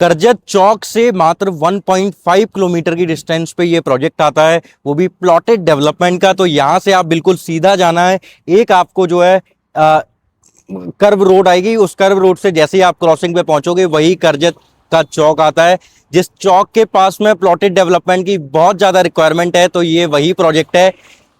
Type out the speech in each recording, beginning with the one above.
करजत चौक से मात्र 1.5 किलोमीटर की डिस्टेंस पे ये प्रोजेक्ट आता है, वो भी प्लॉटेड डेवलपमेंट का। तो यहाँ से आप बिल्कुल सीधा जाना है। एक आपको जो है कर्व रोड आएगी, उस कर्व रोड से जैसे ही आप क्रॉसिंग पे पहुंचोगे वही करजत का चौक आता है। जिस चौक के पास में प्लॉटेड डेवलपमेंट की बहुत ज्यादा रिक्वायरमेंट है, तो ये वही प्रोजेक्ट है।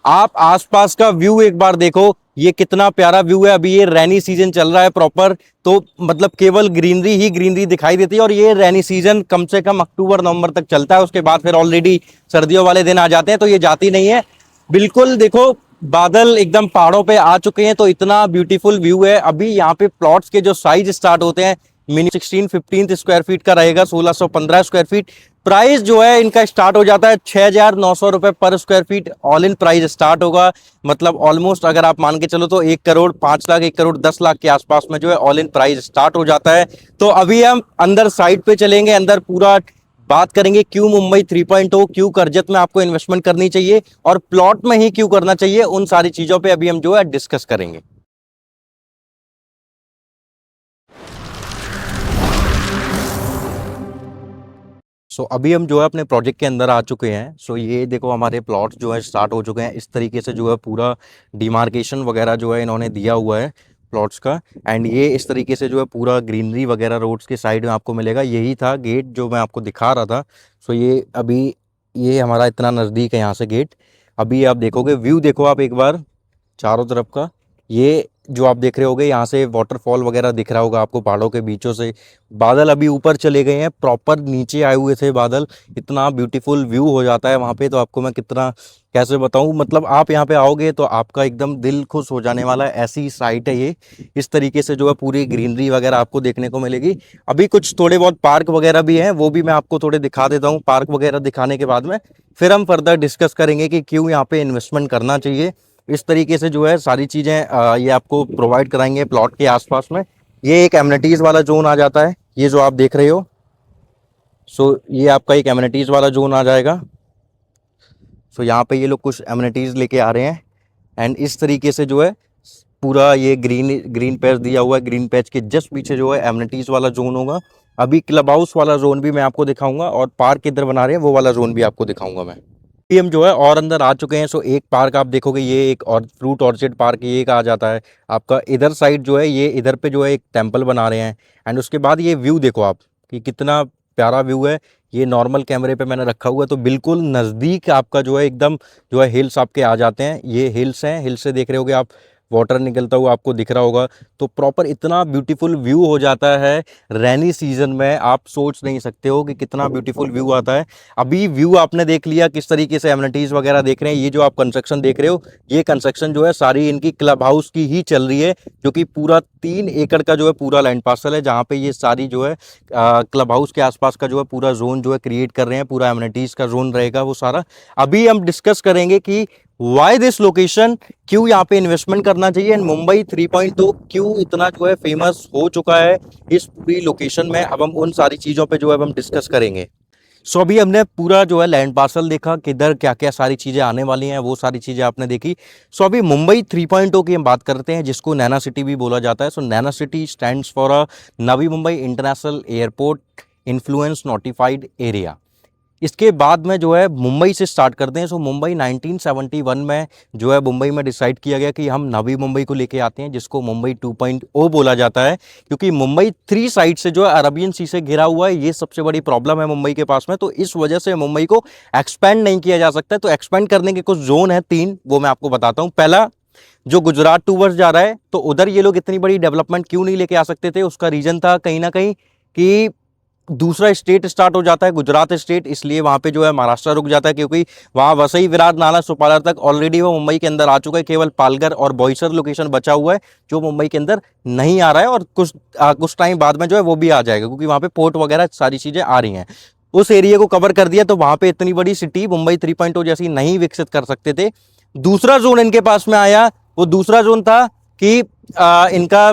आप आसपास का व्यू एक बार देखो, ये कितना प्यारा व्यू है। अभी ये रेनी सीजन चल रहा है प्रॉपर, तो मतलब केवल ग्रीनरी ही ग्रीनरी दिखाई देती है। और ये रेनी सीजन कम से कम अक्टूबर नवंबर तक चलता है, उसके बाद फिर ऑलरेडी सर्दियों वाले दिन आ जाते हैं, तो ये जाती नहीं है। बिल्कुल देखो, बादल एकदम पहाड़ों पे आ चुके हैं, तो इतना ब्यूटीफुल व्यू है। अभी यहाँ पे प्लॉट्स के जो साइज स्टार्ट होते हैं, मिनी 16-15 स्क्वायर फीट का रहेगा, 1615 स्क्वायर फीट। प्राइस जो है इनका स्टार्ट हो जाता है 6,900 रुपए पर square feet. All in price start होगा, मतलब ऑलमोस्ट अगर आप मान के चलो तो 1 करोड़ 5 लाख 1 करोड़ 10 लाख के आसपास में जो है ऑल इन प्राइस स्टार्ट हो जाता है। तो अभी हम अंदर साइड पे चलेंगे, अंदर पूरा बात करेंगे क्यों मुंबई 3.0, क्यों करजत में आपको इन्वेस्टमेंट करनी चाहिए और प्लॉट में ही क्यों करना चाहिए। उन सारी चीजों पे अभी हम जो है डिस्कस करेंगे। अभी हम जो है अपने प्रोजेक्ट के अंदर आ चुके हैं। ये देखो हमारे प्लॉट्स जो है स्टार्ट हो चुके हैं। इस तरीके से जो है पूरा डिमार्केशन वगैरह जो है इन्होंने दिया हुआ है प्लॉट्स का। एंड ये इस तरीके से जो है पूरा ग्रीनरी वगैरह रोड्स के साइड में आपको मिलेगा। यही था गेट जो मैं आपको दिखा रहा था। ये अभी ये हमारा इतना नज़दीक है यहाँ से गेट। अभी आप देखोगे व्यू, देखो आप एक बार चारों तरफ का। ये जो आप देख रहे होगे यहाँ से वाटरफॉल वगैरह दिख रहा होगा आपको पहाड़ों के बीचों से। बादल अभी ऊपर चले गए हैं, प्रॉपर नीचे आए हुए थे बादल। इतना ब्यूटीफुल व्यू हो जाता है वहाँ पे, तो आपको मैं कितना कैसे बताऊँ। मतलब आप यहाँ पे आओगे तो आपका एकदम दिल खुश हो जाने वाला है। ऐसी साइट है ये, इस तरीके से जो है पूरी ग्रीनरी वगैरह आपको देखने को मिलेगी। अभी कुछ थोड़े बहुत पार्क वगैरह भी हैं, वो भी मैं आपको थोड़े दिखा देता हूँ। पार्क वगैरह दिखाने के बाद में फिर हम फर्दर डिस्कस करेंगे कि क्यों यहाँ पे इन्वेस्टमेंट करना चाहिए। इस तरीके से जो है सारी चीज़ें ये आपको प्रोवाइड कराएंगे प्लॉट के आसपास में। ये एक एमिनिटीज़ वाला जोन आ जाता है, ये जो आप देख रहे हो। ये आपका एक एमिनिटीज़ वाला जोन आ जाएगा। यहाँ पे ये लोग कुछ एमिनिटीज़ लेके आ रहे हैं। एंड इस तरीके से जो है पूरा ये ग्रीन पैच दिया हुआ है। ग्रीन पैच के जस्ट पीछे जो है एमिनिटीज़ वाला जोन होगा। अभी क्लब हाउस वाला जोन भी मैं आपको दिखाऊंगा, और पार्क इधर बना रहे हैं वो वाला जोन भी आपको दिखाऊंगा मैं। हम जो है और अंदर आ चुके हैं। एक पार्क आप देखोगे, ये एक और फ्रूट ऑर्चिड पार्क ये एक आ जाता है आपका। इधर साइड जो है ये इधर पे जो है एक टेंपल बना रहे हैं। एंड उसके बाद ये व्यू देखो आप कि कितना प्यारा व्यू है। ये नॉर्मल कैमरे पे मैंने रखा हुआ है, तो बिल्कुल नज़दीक आपका जो है एकदम जो है हिल्स आपके आ जाते हैं। ये हिल्स हैं, हिल्स से देख रहे होगे आप वाटर निकलता हुआ आपको दिख रहा होगा। तो प्रॉपर इतना ब्यूटीफुल व्यू हो जाता है रेनी सीजन में, आप सोच नहीं सकते हो कि कितना ब्यूटीफुल व्यू आता है। अभी व्यू आपने देख लिया किस तरीके से एमिनिटीज़ वगैरह देख रहे हैं। ये जो आप कंस्ट्रक्शन देख रहे हो, ये कंस्ट्रक्शन जो है सारी इनकी क्लब हाउस की ही चल रही है, जो कि पूरा 3 एकड़ का जो है पूरा लैंड पार्सल है, जहाँ पे ये सारी जो है क्लब हाउस के आसपास का जो है पूरा जोन जो है क्रिएट कर रहे हैं। पूरा एमिनिटीज़ का जोन रहेगा वो सारा। अभी हम डिस्कस करेंगे कि वाई दिस लोकेशन, क्यों यहाँ पे इन्वेस्टमेंट करना चाहिए, एंड मुंबई 3.2 क्यों इतना जो है फेमस हो चुका है इस पूरी लोकेशन में। अब हम उन सारी चीज़ों पे जो है हम डिस्कस करेंगे। अभी हमने पूरा जो है लैंड पार्सल देखा, किधर क्या क्या सारी चीज़ें आने वाली हैं, वो सारी चीज़ें आपने देखी। अभी मुंबई 3.0 की हम बात करते हैं, जिसको नैना सिटी भी बोला जाता है। Naina city stands for a Navi Mumbai international airport influence notified area. इसके बाद में जो है मुंबई से स्टार्ट करते हैं। मुंबई 1971 में जो है मुंबई में डिसाइड किया गया कि हम नवी मुंबई को लेके आते हैं, जिसको मुंबई 2.0 बोला जाता है, क्योंकि मुंबई 3 साइड से जो है अरबियन सी से घिरा हुआ है। ये सबसे बड़ी प्रॉब्लम है मुंबई के पास में, तो इस वजह से मुंबई को एक्सपेंड नहीं किया जा सकता। तो एक्सपेंड करने के कुछ जोन है 3, वो मैं आपको बताता हूँ। पहला, जो गुजरात टूवर्स जा रहा है, तो उधर ये लोग इतनी बड़ी डेवलपमेंट क्यों नहीं लेके आ सकते थे। उसका रीजन था कहीं ना कहीं कि दूसरा स्टेट स्टार्ट हो जाता है, गुजरात स्टेट, इसलिए वहां पे जो है महाराष्ट्र रुक जाता है, क्योंकि वहां वसई विराट नाला सुपालर तक ऑलरेडी वो मुंबई के अंदर आ चुका है। केवल पालघर और बोईसर लोकेशन बचा हुआ है जो मुंबई के अंदर नहीं आ रहा है, और कुछ टाइम बाद में जो है वो भी आ जाएगा, क्योंकि वहां पे पोर्ट वगैरह सारी चीजें आ रही हैं। उस एरिया को कवर कर दिया, तो वहां पे इतनी बड़ी सिटी मुंबई 3.0 जैसी नहीं विकसित कर सकते थे। दूसरा जोन इनके पास में आया, वो दूसरा जोन था कि इनका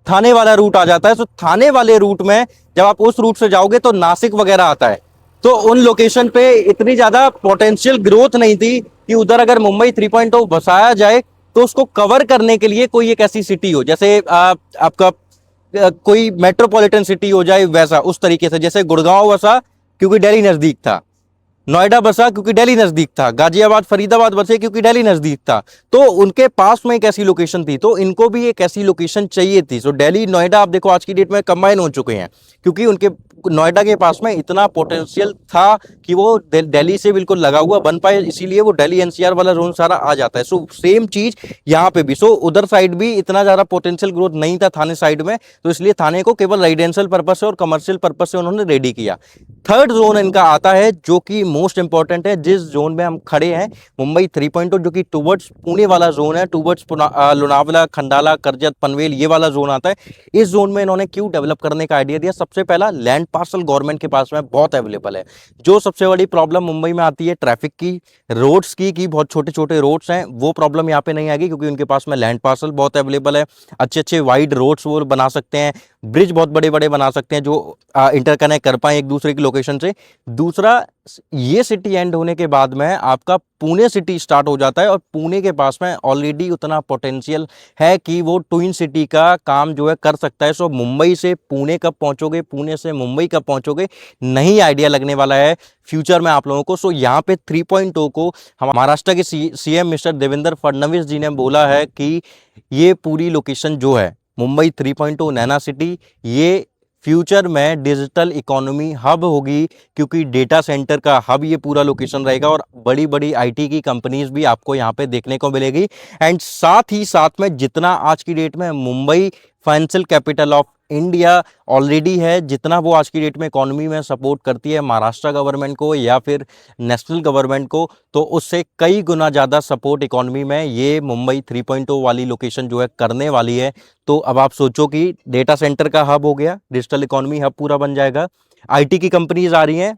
थाने वाला रूट आ जाता है। थाने वाले रूट में जब आप उस रूट से जाओगे तो नासिक वगैरह आता है। तो उन लोकेशन पे इतनी ज्यादा पोटेंशियल ग्रोथ नहीं थी कि उधर अगर मुंबई 3.0 बसाया जाए तो उसको कवर करने के लिए कोई एक ऐसी सिटी हो, जैसे आपका कोई मेट्रोपॉलिटन सिटी हो जाए वैसा, उस तरीके से। जैसे गुड़गांव बसा क्योंकि दिल्ली नजदीक था, नोएडा बसा क्योंकि दिल्ली नजदीक था, गाजियाबाद फरीदाबाद बसे क्योंकि दिल्ली नजदीक था। तो उनके पास में एक ऐसी लोकेशन थी, तो इनको भी एक ऐसी लोकेशन चाहिए थी। सो दिल्ली नोएडा आप देखो आज की डेट में कंबाइन हो चुके हैं, क्योंकि उनके नोएडा के पास में इतना पोटेंशियल था कि वो दिल्ली से बिल्कुल लगा हुआ बन पाए, इसीलिए वो दिल्ली एनसीआर वाला जोन सारा आ जाता है। सो सेम चीज यहाँ पे भी। सो उधर साइड भी इतना ज्यादा पोटेंशियल ग्रोथ नहीं था थाने साइड में, तो इसलिए थाने को केवल रेजिडेंशियल पर्पस से और कमर्शियल पर्पस से उन्होंने रेडी किया। थर्ड जोन इनका आता है जो कि मोस्ट इंपॉर्टेंट है, जिस जोन में हम खड़े हैं, मुंबई 3.0, जो कि टुवर्ड्स पुणे वाला जोन है, टुवर्ड्स लोनावला, खंडाला, करजत, पनवेल, ये वाला जोन आता है। इस जोन में इन्होंने क्यों डेवलप करने का आइडिया दिया? सबसे पहला, लैंड पार्सल गवर्नमेंट के पास में बहुत अवेलेबल है। जो सबसे बड़ी प्रॉब्लम मुंबई में आती है ट्रैफिक की, रोड्स की बहुत छोटे छोटे रोड्स हैं, वो प्रॉब्लम यहाँ पे नहीं आएगी, क्योंकि उनके पास में लैंड पार्सल बहुत अवेलेबल है। अच्छे अच्छे वाइड रोड्स वो बना सकते हैं, ब्रिज बहुत बड़े बड़े बना सकते हैं जो इंटरकनेक्ट कर पाए एक दूसरे की लोकेशन से। दूसरा, ये सिटी एंड होने के बाद में आपका पुणे सिटी स्टार्ट हो जाता है, और पुणे के पास में ऑलरेडी उतना पोटेंशियल है कि वो ट्विन सिटी का काम जो है कर सकता है। सो मुंबई से पुणे कब पहुंचोगे, पुणे से मुंबई कब पहुंचोगे, नहीं आइडिया लगने वाला है फ्यूचर में आप लोगों को। सो यहाँ पे 3.0 को हम महाराष्ट्र के सीएम मिस्टर देवेंद्र फडणवीस जी ने बोला है कि ये पूरी लोकेशन जो है मुंबई 3.0 नैना सिटी, ये फ्यूचर में डिजिटल इकोनॉमी हब होगी, क्योंकि डेटा सेंटर का हब ये पूरा लोकेशन रहेगा, और बड़ी बड़ी आईटी की कंपनीज भी आपको यहाँ पे देखने को मिलेगी। एंड साथ ही साथ में जितना आज की डेट में Mumbai financial capital of India already है, जितना वो आज की डेट में इकोनॉमी में सपोर्ट करती है महाराष्ट्र गवर्नमेंट को या फिर नेशनल गवर्नमेंट को, तो उससे कई गुना ज़्यादा सपोर्ट इकोनॉमी में ये मुंबई 3.0 वाली लोकेशन जो है करने वाली है। तो अब आप सोचो कि डेटा सेंटर का हब हो गया, डिजिटल इकोनॉमी हब पूरा बन जाएगा, आईटी की कंपनीज आ रही हैं,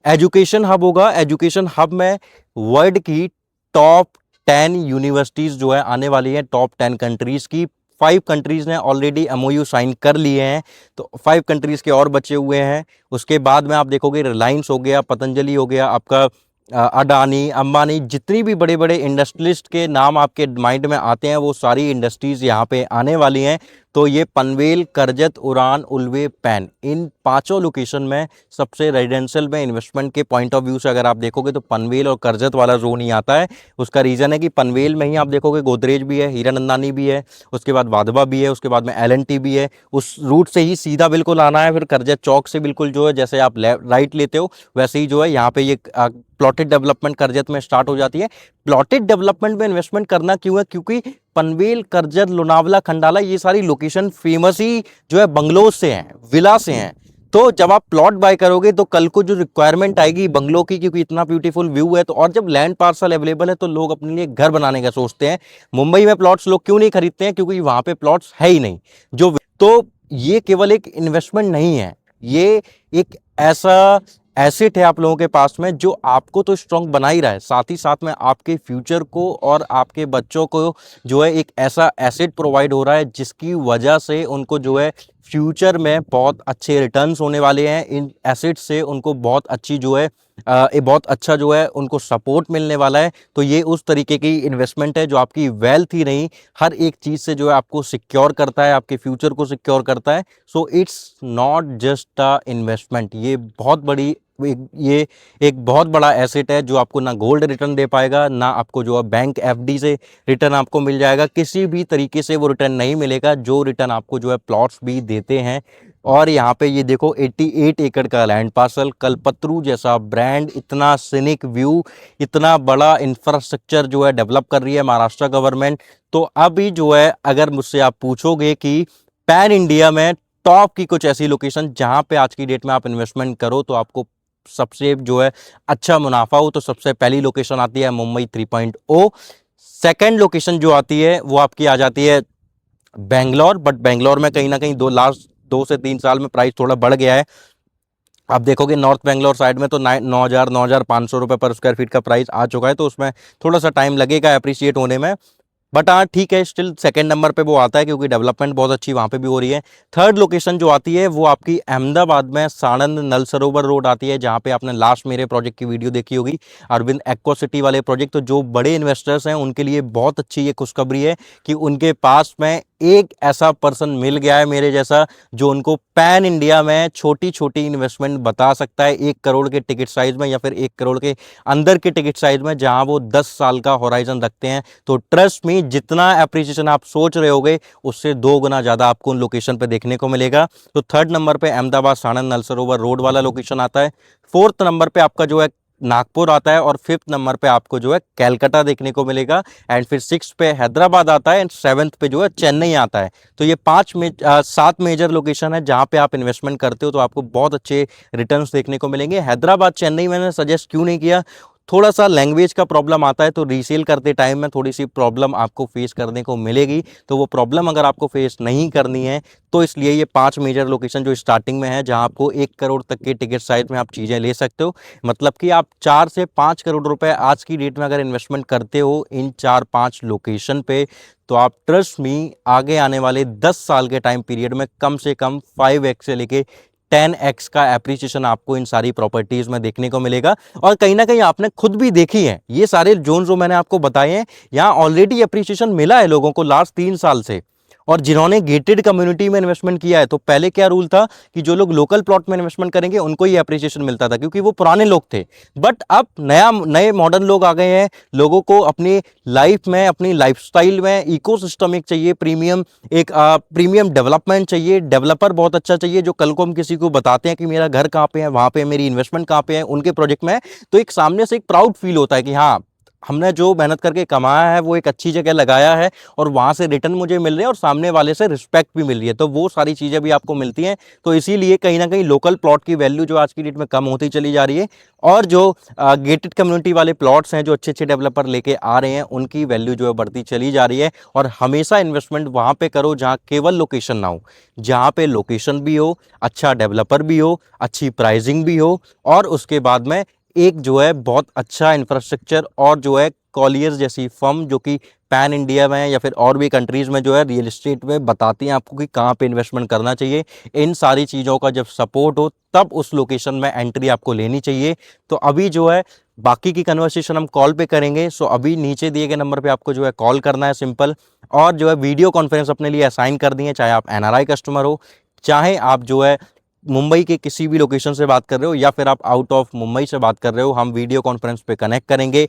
एजुकेशन हब होगा, एजुकेशन हब में वर्ल्ड की टॉप 10 यूनिवर्सिटीज जो है आने वाली है, टॉप 10 कंट्रीज की। 5 कंट्रीज ने ऑलरेडी एमओयू साइन कर लिए हैं, तो 5 कंट्रीज के और बचे हुए हैं। उसके बाद में आप देखोगे रिलायंस हो गया, पतंजलि हो गया, आपका अडानी, अंबानी, जितनी भी बड़े बड़े इंडस्ट्रियलिस्ट के नाम आपके माइंड में आते हैं, वो सारी इंडस्ट्रीज यहाँ पे आने वाली हैं। तो ये पनवेल, करजत, उड़ान, उल्वे, पैन, इन पांचों लोकेशन में सबसे रेजिडेंशियल में इन्वेस्टमेंट के पॉइंट ऑफ व्यू से अगर आप देखोगे तो पनवेल और करजत वाला जोन ही आता है। उसका रीज़न है कि पनवेल में ही आप देखोगे गोदरेज भी है, हीरानंदानी भी है, उसके बाद वाधवा भी है, उसके बाद में एल&टी भी है। उस रूट से ही सीधा बिल्कुल आना है, फिर करजत चौक से बिल्कुल जो है जैसे आप राइट लेते हो वैसे ही जो है यहाँ पे ये प्लॉटेड डेवलपमेंट करजत में स्टार्ट हो जाती है। प्लॉटेड डेवलपमेंट में इन्वेस्टमेंट करना क्यों है? क्योंकि पनवेल, करजत, लोनावला, खंडाला, ये सारी लोकेशन फेमस ही जो है बंगलोज से हैं, विला से हैं। तो जब आप प्लॉट बाय करोगे तो कल को जो रिक्वायरमेंट आएगी बंगलो की, क्योंकि इतना ब्यूटीफुल व्यू है, तो और जब लैंड पार्सल अवेलेबल है तो लोग अपने लिए घर बनाने का सोचते हैं। मुंबई में प्लॉट्स लोग क्यों नहीं खरीदते हैं? क्योंकि वहां पे प्लॉट्स है ही नहीं। जो तो ये केवल एक इन्वेस्टमेंट नहीं है, ये एक ऐसा एसेट है आप लोगों के पास में जो आपको तो स्ट्रांग बना ही रहा है, साथ ही साथ में आपके फ्यूचर को और आपके बच्चों को जो है एक ऐसा एसेट प्रोवाइड हो रहा है जिसकी वजह से उनको जो है फ्यूचर में बहुत अच्छे रिटर्न्स होने वाले हैं। इन एसेट से उनको बहुत अच्छी जो है बहुत अच्छा जो है उनको सपोर्ट मिलने वाला है। तो ये उस तरीके की इन्वेस्टमेंट है जो आपकी वेल्थ ही नहीं, हर एक चीज़ से जो है आपको सिक्योर करता है, आपके फ्यूचर को सिक्योर करता है। So it's not just a investment, ये बहुत बड़ी ये एक बहुत बड़ा एसेट है जो आपको ना गोल्ड रिटर्न दे पाएगा, ना आपको जो है बैंक एफडी से रिटर्न आपको मिल जाएगा, किसी भी तरीके से वो रिटर्न नहीं मिलेगा जो रिटर्न आपको जो है प्लॉट्स भी देते हैं। और यहाँ पे ये देखो 88 एकड़ का लैंड पार्सल, कल्पतरू जैसा ब्रांड, इतना सीनिक व्यू, इतना बड़ा इंफ्रास्ट्रक्चर जो है डेवलप कर रही है महाराष्ट्र गवर्नमेंट। तो अभी जो है अगर मुझसे आप पूछोगे कि पैन इंडिया में टॉप की कुछ ऐसी लोकेशन जहाँ पे आज की डेट में आप इन्वेस्टमेंट करो तो आपको सबसे जो है अच्छा मुनाफा हो, तो सबसे पहली लोकेशन आती है मुंबई 3.0। सेकंड लोकेशन जो आती है वो आपकी आ जाती है बेंगलोर, बट बेंगलोर में कहीं ना कहीं लास्ट 2 से 3 साल में प्राइस थोड़ा बढ़ गया है। आप देखोगे नॉर्थ बेंगलोर साइड में तो 9,500 रुपये पर स्क्वायर फीट का प्राइस आ चुका है, तो उसमें थोड़ा सा टाइम लगेगा अप्रिशिएट होने में, बट हाँ ठीक है, स्टिल सेकंड नंबर पे वो आता है क्योंकि डेवलपमेंट बहुत अच्छी वहाँ पे भी हो रही है। थर्ड लोकेशन जो आती है वो आपकी अहमदाबाद में साणंद नल सरोवर रोड आती है, जहाँ पे आपने लास्ट मेरे प्रोजेक्ट की वीडियो देखी होगी, अरविंद एक्वा सिटी वाले प्रोजेक्ट। तो जो बड़े इन्वेस्टर्स हैं उनके लिए बहुत अच्छी ये खुशखबरी है कि उनके पास में एक ऐसा पर्सन मिल गया है मेरे जैसा जो उनको पैन इंडिया में छोटी छोटी इन्वेस्टमेंट बता सकता है, 1 करोड़ के टिकट साइज में या फिर 1 करोड़ के अंदर के टिकट साइज में, जहां वो 10 साल का होराइजन रखते हैं। तो ट्रस्ट मी, जितना एप्रिसिएशन आप सोच रहे होगे उससे 2 गुना ज्यादा आपको उन लोकेशन पे देखने को मिलेगा। तो थर्ड नंबर पे अहमदाबाद साणंद नलसरोवर रोड वाला लोकेशन आता है। फोर्थ नंबर पे आपका जो है नागपुर आता है और फिफ्थ नंबर पे आपको जो है कैलकाटा देखने को मिलेगा। एंड फिर सिक्स पे हैदराबाद आता है एंड सेवंथ पे जो है चेन्नई आता है। तो ये 7 मेजर लोकेशन है जहां पे आप इन्वेस्टमेंट करते हो तो आपको बहुत अच्छे रिटर्न्स देखने को मिलेंगे। हैदराबाद चेन्नई मैंने सजेस्ट क्यों नहीं किया, थोड़ा सा लैंग्वेज का प्रॉब्लम आता है, तो रीसेल करते टाइम में थोड़ी सी प्रॉब्लम आपको फेस करने को मिलेगी। तो वो प्रॉब्लम अगर आपको फेस नहीं करनी है तो इसलिए ये 5 मेजर लोकेशन जो स्टार्टिंग में है, जहां आपको 1 करोड़ तक के टिकट साइज में आप चीज़ें ले सकते हो। मतलब कि आप 4 से 5 करोड़ रुपए आज की डेट में अगर इन्वेस्टमेंट करते हो इन 4-5 लोकेशन पे, तो आप ट्रस्ट मी आगे आने वाले 10 साल के टाइम पीरियड में कम से कम 5x से लेके 10x का एप्रिसिएशन आपको इन सारी प्रॉपर्टीज में देखने को मिलेगा। और कहीं ना कहीं आपने खुद भी देखी है, ये सारे जोन जो मैंने आपको बताए हैं, यहाँ ऑलरेडी एप्रिसिएशन मिला है लोगों को लास्ट 3 साल से। और जिन्होंने गेटेड कम्युनिटी में इन्वेस्टमेंट किया है, तो पहले क्या रूल था कि जो लोग लोकल प्लॉट में इन्वेस्टमेंट करेंगे उनको ही एप्रिसिएशन मिलता था क्योंकि वो पुराने लोग थे। बट अब नए मॉडर्न लोग आ गए हैं, लोगों को अपनी लाइफ में, अपनी लाइफस्टाइल में इकोसिस्टम एक चाहिए, प्रीमियम डेवलपमेंट चाहिए, डेवलपर बहुत अच्छा चाहिए जो कल को हम किसी को बताते हैं कि मेरा घर कहाँ पे है, वहाँ पे मेरी इन्वेस्टमेंट कहाँ पे है, उनके प्रोजेक्ट में है, तो एक सामने से एक प्राउड फील होता है कि हाँ, हमने जो मेहनत करके कमाया है वो एक अच्छी जगह लगाया है और वहां से रिटर्न मुझे मिल रहे हैं और सामने वाले से रिस्पेक्ट भी मिल रही है। तो वो सारी चीजें भी आपको मिलती हैं। तो इसीलिए कहीं ना कहीं लोकल प्लॉट की वैल्यू जो आज की डेट में कम होती चली जा रही है, और जो गेटेड कम्युनिटी वाले प्लॉट्स हैं जो अच्छे अच्छे डेवलपर लेके आ रहे हैं, उनकी वैल्यू जो है बढ़ती चली जा रही है। और हमेशा इन्वेस्टमेंट वहां पे करो जहां केवल लोकेशन ना हो, जहां पे लोकेशन भी हो, अच्छा डेवलपर भी हो, अच्छी प्राइसिंग भी हो, और उसके बाद में एक जो है बहुत अच्छा इंफ्रास्ट्रक्चर, और जो है कॉलियर्स जैसी फर्म जो कि पैन इंडिया में या फिर और भी कंट्रीज में जो है रियल एस्टेट में बताती हैं आपको कि कहाँ पे इन्वेस्टमेंट करना चाहिए। इन सारी चीज़ों का जब सपोर्ट हो तब उस लोकेशन में एंट्री आपको लेनी चाहिए। तो अभी जो है बाकी की कन्वर्सेशन हम कॉल पे करेंगे। सो अभी नीचे दिए गए नंबर पे आपको जो है कॉल करना है सिंपल, और जो है वीडियो कॉन्फ्रेंस अपने लिए असाइन कर दिए, चाहे आप एनआरआई कस्टमर हो, चाहे आप जो है मुंबई के किसी भी लोकेशन से बात कर रहे हो, या फिर आप आउट ऑफ मुंबई से बात कर रहे हो, हम वीडियो कॉन्फ्रेंस पे कनेक्ट करेंगे।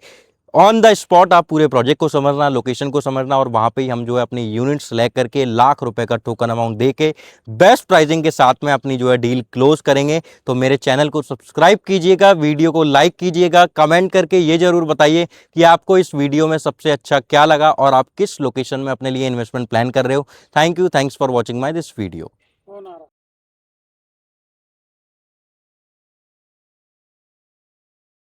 ऑन द स्पॉट आप पूरे प्रोजेक्ट को समझना, लोकेशन को समझना, और वहां पे ही हम जो है अपनी यूनिट सेलेक्ट करके लाख रुपए का टोकन अमाउंट दे के बेस्ट प्राइसिंग के साथ में अपनी जो है डील क्लोज करेंगे। तो मेरे चैनल को सब्सक्राइब कीजिएगा, वीडियो को लाइक कीजिएगा, कमेंट करके ये जरूर बताइए कि आपको इस वीडियो में सबसे अच्छा क्या लगा और आप किस लोकेशन में अपने लिए इन्वेस्टमेंट प्लान कर रहे हो। Thank you, thanks for watching my this video.